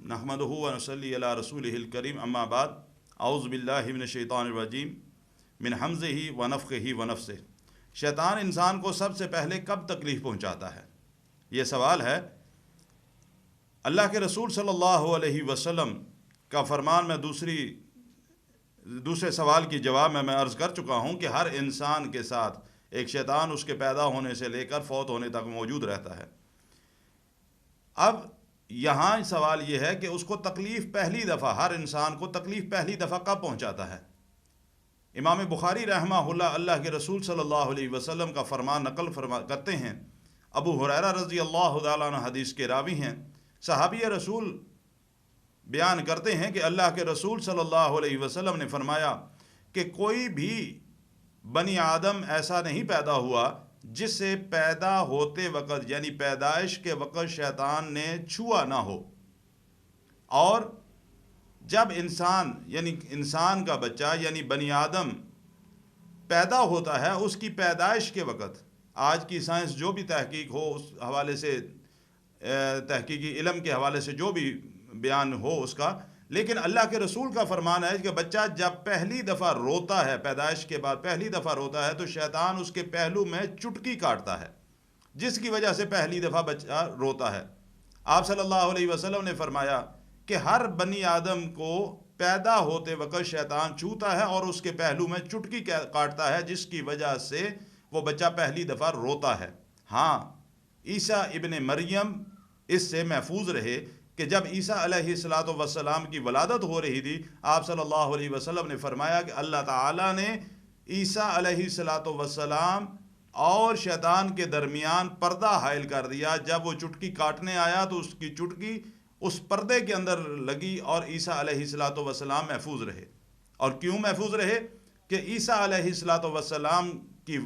नहमदुहु व नसल्ली अला रसूलिहिल करीम अम्मा बाद औज़ु बिल्लाहि मिनश शैतानिर रजीम मिन हमज़िही व नफ़्ख़िही व नफ़्सिही। शैतान इंसान को सबसे पहले कब तकलीफ़ पहुँचाता है? ये सवाल है। अल्लाह के रसूल सल्लल्लाहु अलैहि वसल्लम का फरमान मैं दूसरे सवाल की जवाब में मैं अर्ज़ कर चुका हूँ कि हर इंसान के साथ एक शैतान उसके पैदा होने से लेकर फौत होने तक मौजूद रहता है। अब यहाँ सवाल ये है कि उसको तकलीफ़ पहली दफ़ा, हर इंसान को तकलीफ़ पहली दफ़ा कब पहुँचाता है? इमाम बुखारी रहमहुल्लाह अल्लाह के रसूल सल्लल्लाहु अलैहि वसल्लम का फरमान नकल करते हैं। अबू हुरैरा रज़ी अल्लाह तआला अन्हु हदीस के रावी हैं। सहाबी रसूल बयान करते हैं कि अल्लाह के रसूल सल्लल्लाहु अलैहि वसल्लम ने फरमाया कि कोई भी बनी आदम ऐसा नहीं पैदा हुआ जिससे पैदा होते वक़्त यानी पैदाइश के वक़्त शैतान ने छुआ ना हो। और जब इंसान यानी इंसान का बच्चा यानी बनी आदम पैदा होता है, उसकी पैदाइश के वक़्त आज की साइंस जो भी तहकीक हो उस हवाले से, तहकीकी इल्म के हवाले से जो भी बयान हो उसका, लेकिन अल्लाह के रसूल का फरमान है कि बच्चा जब पहली दफ़ा रोता है, पैदाइश के बाद पहली दफ़ा रोता है, तो शैतान उसके पहलू में चुटकी काटता है, जिसकी वजह से पहली दफ़ा बच्चा रोता है। आप सल्लल्लाहु अलैहि वसल्लम ने फरमाया कि हर बनी आदम को पैदा होते वक़्त शैतान छूता है और उसके पहलू में चुटकी काटता है, जिसकी वजह से वो बच्चा पहली दफ़ा रोता है। हाँ, ईसा इब्ने मरियम इससे महफूज रहे कि जब ईसा अलैहिस्सलातु वस्सलाम की वलादत हो रही थी, आप सल्लल्लाहु अलैहि वसल्लम ने फरमाया कि अल्लाह ताला ने ईसा अलैहिस्सलातु वस्सलाम और शैतान के दरमियान पर्दा हायल कर दिया। जब वो चुटकी काटने आया तो उसकी चुटकी उस पर्दे के अंदर लगी और ईसा अलैहिस्सलातु वस्सलाम महफूज रहे। और क्यों महफूज रहे? कि ईसा अलैहिस्सलातु वस्सलाम की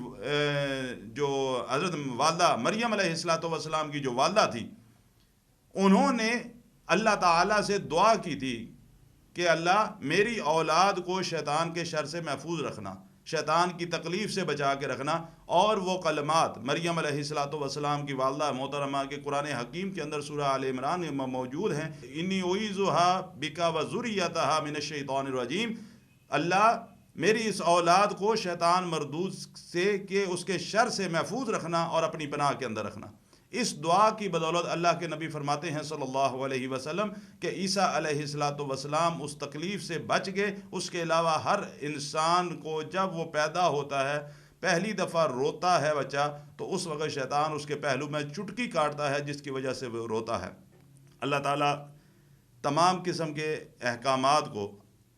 जो हज़रत वालदा मरियम अलैहिस्सलातु वस्सलाम की जो वालदा थी, उन्होंने अल्लाह ताला से दुआ की थी कि अल्लाह मेरी औलाद को शैतान के शर से महफूज रखना, शैतान की तकलीफ़ से बचा के रखना। और वो कलमात मरियम अलैहिस्सलातु वस्सलाम की वालदा मोहतरमा के कुरान हकीम के अंदर सूरह आल इमरान में मौजूद हैं। इन्नी उईज़ुहा बिका व ज़ुर्रियतहा मिनश शैतानिर रजीम, अल्लाह मेरी इस औलाद को शैतान मरदूद से के उसके शर से महफूज रखना और अपनी पनाह के अंदर रखना। इस दुआ की बदौलत अल्लाह के नबी फरमाते हैं सल्लल्लाहु अलैहि वसल्लम कि ईसा अलैहिस्सलातु वस्सलाम उस तकलीफ़ से बच गए। उसके अलावा हर इंसान को जब वो पैदा होता है, पहली दफ़ा रोता है बच्चा, तो उस वक़्त शैतान उसके पहलू में चुटकी काटता है, जिसकी वजह से वो रोता है। अल्लाह ताला तमाम किस्म के अहकामात को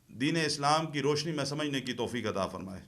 दीन इस्लाम की रोशनी में समझने की तौफ़ीक़ अता फ़रमाए।